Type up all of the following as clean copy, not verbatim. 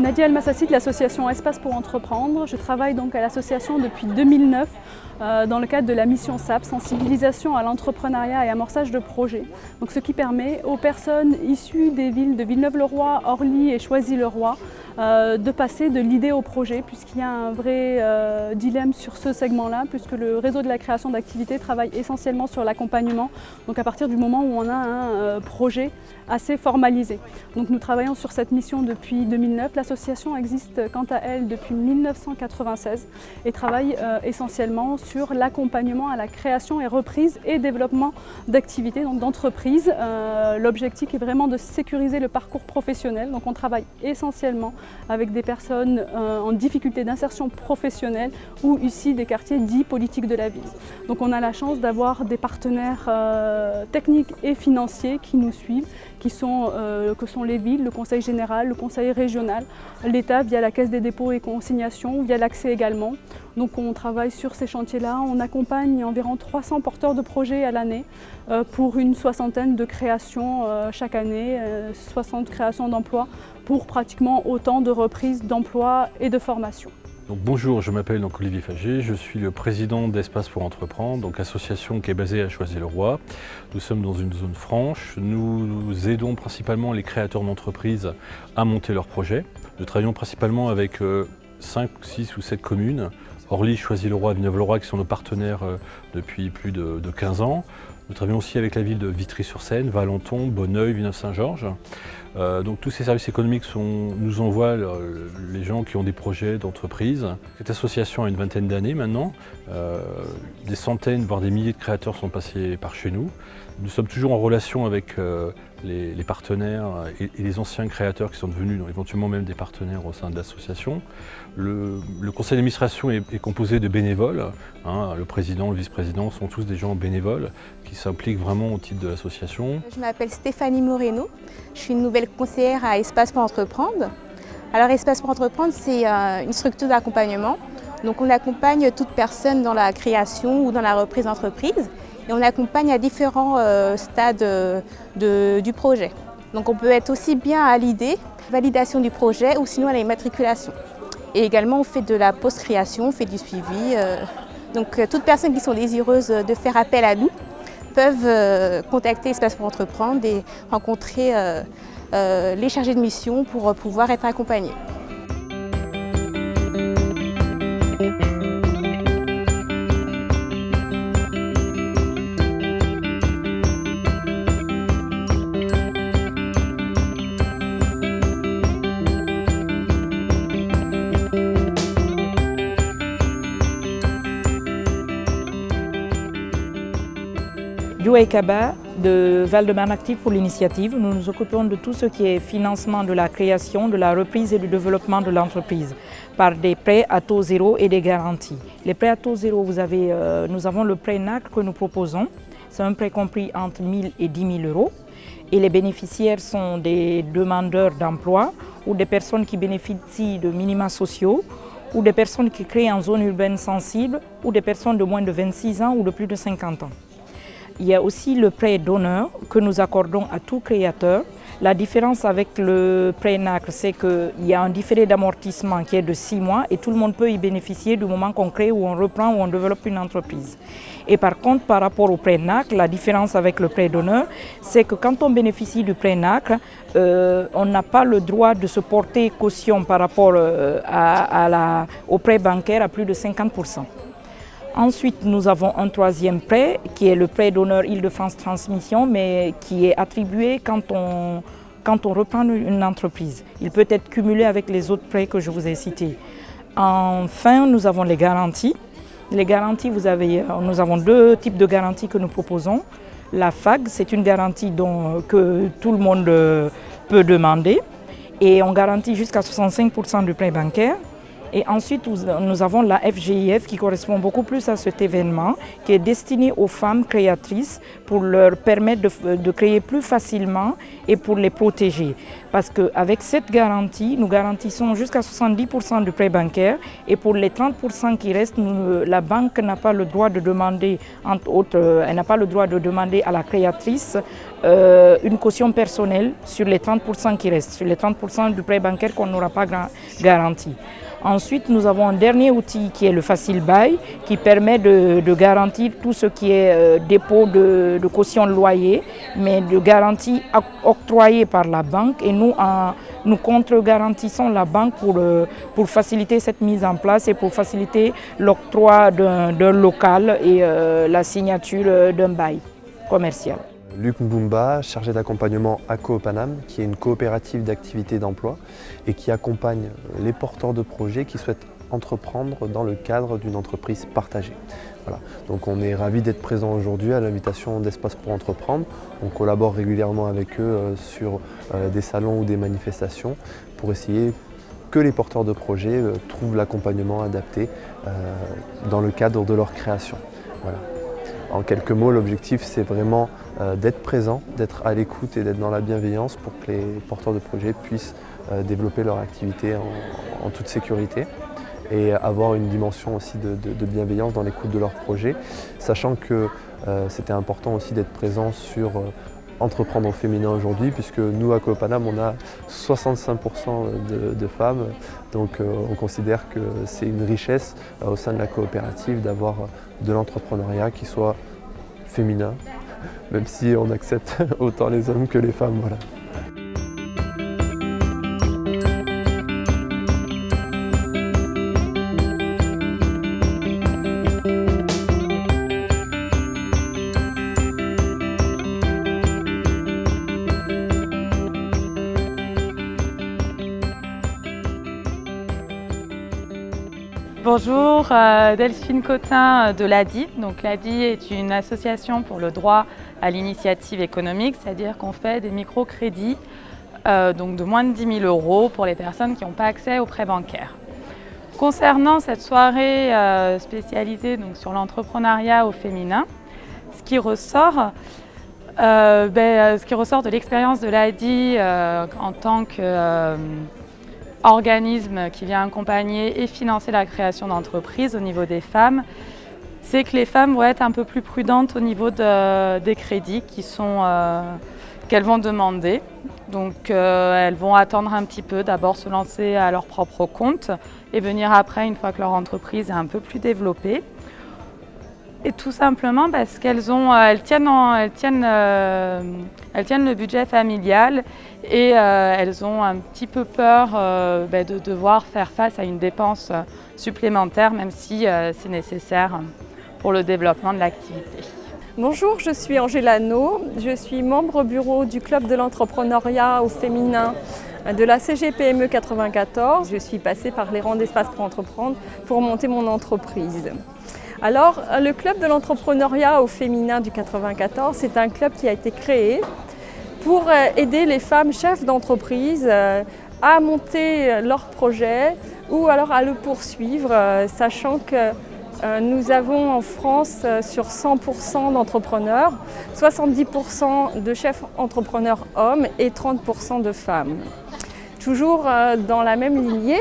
Nadia El Massassi de l'association Espace pour entreprendre. Je travaille donc à l'association depuis 2009 dans le cadre de la mission SAP, sensibilisation à l'entrepreneuriat et amorçage de projets. Donc, ce qui permet aux personnes issues des villes de Villeneuve-le-Roi, Orly et Choisy-le-Roi de passer de l'idée au projet, puisqu'il y a un vrai dilemme sur ce segment-là, puisque le réseau de la création d'activités travaille essentiellement sur l'accompagnement, donc à partir du moment où on a un projet assez formalisé. Donc nous travaillons sur cette mission depuis 2009. L'association existe quant à elle depuis 1996 et travaille essentiellement sur l'accompagnement à la création et reprise et développement d'activités, donc d'entreprises. L'objectif est vraiment de sécuriser le parcours professionnel. Donc on travaille essentiellement avec des personnes en difficulté d'insertion professionnelle ou ici des quartiers dits politiques de la ville. Donc on a la chance d'avoir des partenaires techniques et financiers qui nous suivent, que sont les villes, le conseil général, le conseil régional, l'État via la caisse des dépôts et consignations, via l'accès également. Donc on travaille sur ces chantiers-là, on accompagne environ 300 porteurs de projets à l'année pour une soixantaine de créations chaque année, 60 créations d'emplois pour pratiquement autant de reprises d'emplois et de formation. Donc, bonjour, je m'appelle Olivier Fagé, je suis le président d'Espace pour entreprendre, donc association qui est basée à Choisy-le-Roi. Nous sommes dans une zone franche, nous aidons principalement les créateurs d'entreprises à monter leurs projets. Nous travaillons principalement avec 5, 6 ou 7 communes, Orly, Choisy-le-Roi, Villeneuve-le-Roi qui sont nos partenaires depuis plus de 15 ans. Nous travaillons aussi avec la ville de Vitry-sur-Seine, Valenton, Bonneuil, Villeneuve-Saint-Georges. Donc tous ces services économiques nous envoient les gens qui ont des projets d'entreprise. Cette association a une vingtaine d'années maintenant. Des centaines, voire des milliers de créateurs sont passés par chez nous. Nous sommes toujours en relation avec les partenaires et les anciens créateurs qui sont devenus éventuellement même des partenaires au sein de l'association. Le conseil d'administration est composé de bénévoles. Le président, le vice-président sont tous des gens bénévoles qui s'impliquent vraiment au titre de l'association. Je m'appelle Stéphanie Moreno, je suis une nouvelle conseillère à Espace pour entreprendre. Alors Espace pour entreprendre, c'est une structure d'accompagnement. Donc on accompagne toute personne dans la création ou dans la reprise d'entreprise et on accompagne à différents stades du projet. Donc on peut être aussi bien à l'idée, validation du projet ou sinon à la immatriculation. Et également on fait de la post-création, on fait du suivi. Donc toutes personnes qui sont désireuses de faire appel à nous peuvent contacter Espace pour entreprendre et rencontrer les chargés de mission pour pouvoir être accompagnés. Joël Kaba de Val-de-Marne Active pour l'initiative. Nous nous occupons de tout ce qui est financement de la création, de la reprise et du développement de l'entreprise par des prêts à taux zéro et des garanties. Les prêts à taux zéro, nous avons le prêt NAC que nous proposons. C'est un prêt compris entre 1 000 et 10 000 euros. Et les bénéficiaires sont des demandeurs d'emploi ou des personnes qui bénéficient de minima sociaux ou des personnes qui créent en zone urbaine sensible ou des personnes de moins de 26 ans ou de plus de 50 ans. Il y a aussi le prêt d'honneur que nous accordons à tout créateur. La différence avec le prêt NACRE, c'est qu'il y a un différé d'amortissement qui est de 6 mois et tout le monde peut y bénéficier du moment qu'on crée ou on reprend ou on développe une entreprise. Et par contre, par rapport au prêt NACRE, la différence avec le prêt d'honneur, c'est que quand on bénéficie du prêt NACRE, on n'a pas le droit de se porter caution par rapport au prêt bancaire à plus de 50%. Ensuite, nous avons un troisième prêt qui est le prêt d'honneur Île-de-France Transmission, mais qui est attribué quand on reprend une entreprise. Il peut être cumulé avec les autres prêts que je vous ai cités. Enfin, nous avons les garanties. Les garanties, nous avons 2 types de garanties que nous proposons. La FAG, c'est une garantie que tout le monde peut demander et on garantit jusqu'à 65% du prêt bancaire. Et ensuite, nous avons la FGIF qui correspond beaucoup plus à cet événement, qui est destiné aux femmes créatrices pour leur permettre de créer plus facilement et pour les protéger. Parce qu'avec cette garantie, nous garantissons jusqu'à 70% du prêt bancaire et pour les 30% qui restent, la banque n'a pas le droit de demander, entre autres, elle n'a pas le droit de demander à la créatrice une caution personnelle sur les 30% qui restent, sur les 30% du prêt bancaire qu'on n'aura pas garanti. Ensuite, nous avons un dernier outil qui est le Facile Bail, qui permet de garantir tout ce qui est dépôt de caution de loyer, mais de garantie octroyée par la banque. Et nous contre-garantissons la banque pour faciliter cette mise en place et pour faciliter l'octroi d'un local et la signature d'un bail commercial. Luc Mbumba, chargé d'accompagnement à Coopanam, qui est une coopérative d'activité d'emploi et qui accompagne les porteurs de projets qui souhaitent entreprendre dans le cadre d'une entreprise partagée. Voilà. Donc on est ravis d'être présents aujourd'hui à l'invitation d'Espace pour entreprendre. On collabore régulièrement avec eux sur des salons ou des manifestations pour essayer que les porteurs de projets trouvent l'accompagnement adapté dans le cadre de leur création. Voilà. En quelques mots, l'objectif c'est vraiment d'être présent, d'être à l'écoute et d'être dans la bienveillance pour que les porteurs de projets puissent développer leur activité en toute sécurité et avoir une dimension aussi de bienveillance dans l'écoute de leurs projets, sachant que c'était important aussi d'être présent sur entreprendre au féminin aujourd'hui, puisque nous à Coopanam on a 65% de femmes, donc on considère que c'est une richesse au sein de la coopérative d'avoir de l'entrepreneuriat qui soit féminin, même si on accepte autant les hommes que les femmes. Voilà. Bonjour, Delphine Cotin de l'ADI. Donc l'ADI est une association pour le droit à l'initiative économique, c'est-à-dire qu'on fait des microcrédits donc de moins de 10 000 € pour les personnes qui n'ont pas accès aux prêts bancaires. Concernant cette soirée spécialisée donc, sur l'entrepreneuriat au féminin, ce qui ressort de l'expérience de l'ADI en tant que organisme qui vient accompagner et financer la création d'entreprises au niveau des femmes, c'est que les femmes vont être un peu plus prudentes au niveau des crédits qu'elles vont demander. Donc elles vont attendre un petit peu, d'abord se lancer à leur propre compte et venir après une fois que leur entreprise est un peu plus développée. Et tout simplement parce qu'elles tiennent le budget familial et elles ont un petit peu peur de devoir faire face à une dépense supplémentaire, même si c'est nécessaire pour le développement de l'activité. Bonjour, je suis Angela No, je suis membre bureau du Club de l'entrepreneuriat au féminin de la CGPME 94. Je suis passée par les rangs d'Espace pour entreprendre pour monter mon entreprise. Alors, le Club de l'entrepreneuriat au féminin du 94, c'est un club qui a été créé pour aider les femmes chefs d'entreprise à monter leur projet ou alors à le poursuivre, sachant que nous avons en France sur 100% d'entrepreneurs, 70% de chefs entrepreneurs hommes et 30% de femmes. Toujours dans la même lignée,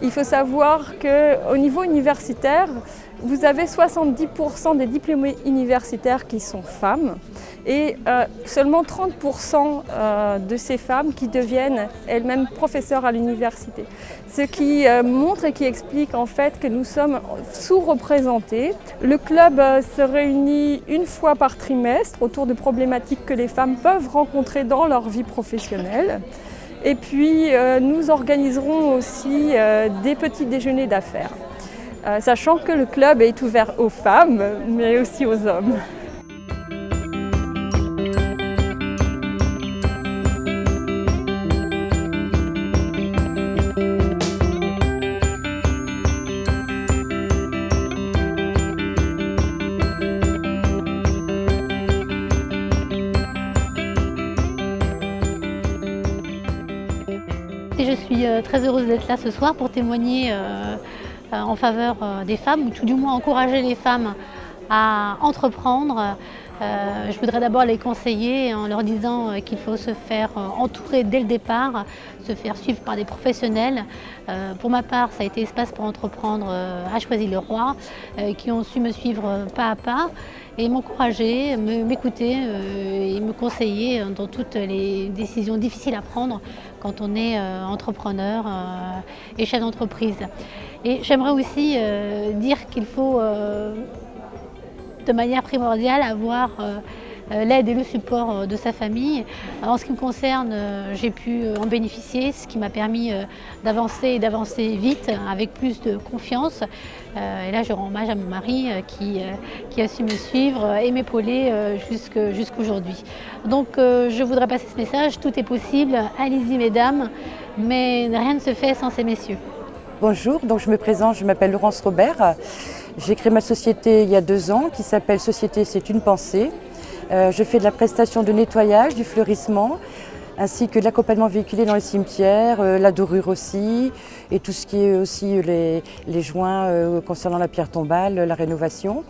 il faut savoir qu'au niveau universitaire, vous avez 70% des diplômés universitaires qui sont femmes et seulement 30% de ces femmes qui deviennent elles-mêmes professeurs à l'université. Ce qui montre et qui explique en fait que nous sommes sous-représentés. Le club se réunit une fois par trimestre autour de problématiques que les femmes peuvent rencontrer dans leur vie professionnelle. Et puis nous organiserons aussi des petits déjeuners d'affaires. Sachant que le club est ouvert aux femmes, mais aussi aux hommes. Je suis très heureuse d'être là ce soir pour témoigner en faveur des femmes, ou tout du moins encourager les femmes à entreprendre. Je voudrais d'abord les conseiller en leur disant qu'il faut se faire entourer dès le départ, se faire suivre par des professionnels. Pour ma part, ça a été Espace pour entreprendre à Choisy-le-Roi, qui ont su me suivre pas à pas et m'encourager, m'écouter et me conseiller dans toutes les décisions difficiles à prendre quand on est entrepreneur et chef d'entreprise. Et j'aimerais aussi dire qu'il faut de manière primordiale avoir l'aide et le support de sa famille. En ce qui me concerne, j'ai pu en bénéficier, ce qui m'a permis d'avancer et d'avancer vite, avec plus de confiance. Et là, je rends hommage à mon mari qui a su me suivre et m'épauler jusqu'aujourd'hui. Donc, je voudrais passer ce message, tout est possible, allez-y mesdames, mais rien ne se fait sans ces messieurs. Bonjour, donc je me présente, je m'appelle Laurence Robert. J'ai créé ma société il y a 2 ans qui s'appelle Société C'est une pensée. Je fais de la prestation de nettoyage, du fleurissement, ainsi que de l'accompagnement véhiculé dans les cimetières, la dorure aussi, et tout ce qui est aussi les joints concernant la pierre tombale, la rénovation.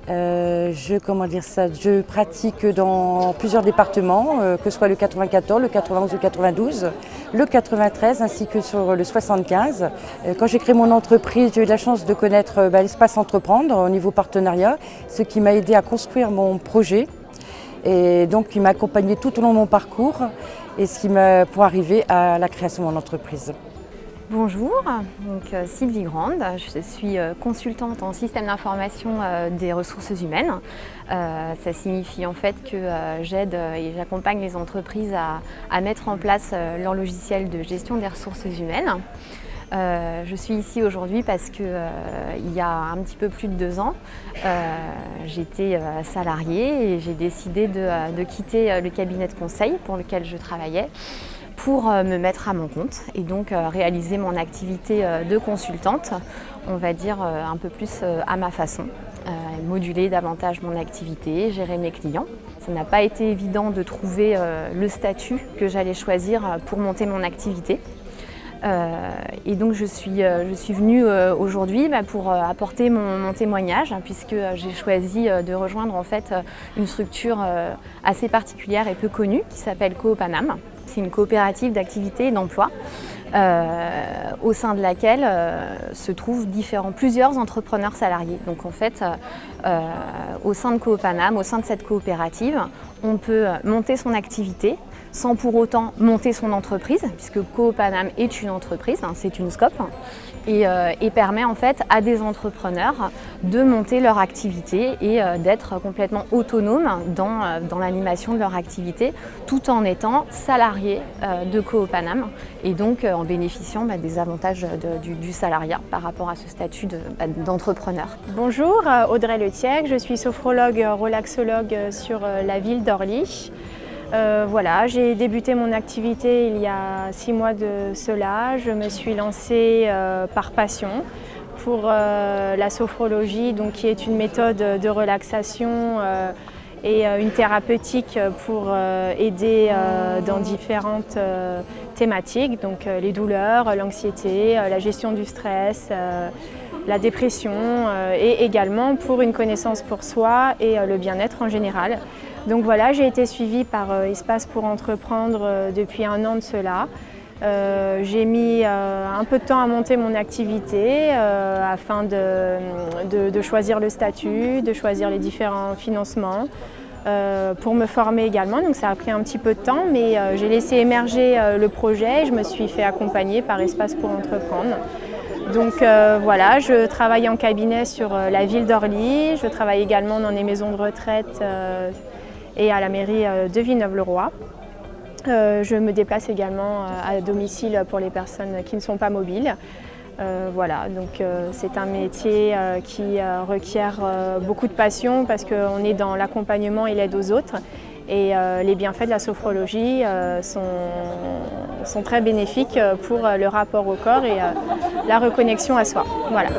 Je pratique dans plusieurs départements, que ce soit le 94, le 91 ou le 92, le 93 ainsi que sur le 75. Quand j'ai créé mon entreprise, j'ai eu la chance de connaître l'espace Entreprendre au niveau partenariat, ce qui m'a aidé à construire mon projet et donc qui m'a accompagné tout au long de mon parcours et ce qui m'a pour arriver à la création de mon entreprise. Bonjour, donc Sylvie Grande, je suis consultante en système d'information des ressources humaines. Ça signifie en fait que j'aide et j'accompagne les entreprises à mettre en place leur logiciel de gestion des ressources humaines. Je suis ici aujourd'hui parce que il y a un petit peu plus de 2 ans, j'étais salariée et j'ai décidé de quitter le cabinet de conseil pour lequel je travaillais, pour me mettre à mon compte et donc réaliser mon activité de consultante, on va dire un peu plus à ma façon, moduler davantage mon activité, gérer mes clients. Ça n'a pas été évident de trouver le statut que j'allais choisir pour monter mon activité. Et donc je suis venue aujourd'hui pour apporter mon témoignage, puisque j'ai choisi de rejoindre en fait une structure assez particulière et peu connue qui s'appelle Coopanam. C'est une coopérative d'activité et d'emploi au sein de laquelle se trouvent plusieurs entrepreneurs salariés. Donc en fait, au sein de Coopanam, au sein de cette coopérative, on peut monter son activité sans pour autant monter son entreprise, puisque Coopanam est une entreprise, c'est une SCOP, et permet en fait à des entrepreneurs de monter leur activité et d'être complètement autonomes dans l'animation de leur activité, tout en étant salariés de Coopanam et donc en bénéficiant des avantages du salariat par rapport à ce statut d'entrepreneur. Bonjour, Audrey Letiègue, je suis sophrologue relaxologue sur la ville d'Orly. Voilà, j'ai débuté mon activité il y a 6 mois de cela. Je me suis lancée par passion pour la sophrologie, donc, qui est une méthode de relaxation et une thérapeutique pour aider dans différentes thématiques, donc les douleurs, l'anxiété, la gestion du stress, la dépression et également pour une connaissance pour soi et le bien-être en général. Donc voilà, j'ai été suivie par Espace pour entreprendre depuis 1 an de cela. J'ai mis un peu de temps à monter mon activité afin de choisir le statut, de choisir les différents financements, pour me former également. Donc ça a pris un petit peu de temps, mais j'ai laissé émerger le projet et je me suis fait accompagner par Espace pour entreprendre. Donc voilà, je travaille en cabinet sur la ville d'Orly, je travaille également dans des maisons de retraite et à la mairie de Villeneuve-le-Roi. Je me déplace également à domicile pour les personnes qui ne sont pas mobiles. Voilà, donc c'est un métier qui requiert beaucoup de passion parce qu'on est dans l'accompagnement et l'aide aux autres. Et les bienfaits de la sophrologie sont très bénéfiques pour le rapport au corps et la reconnexion à soi. Voilà.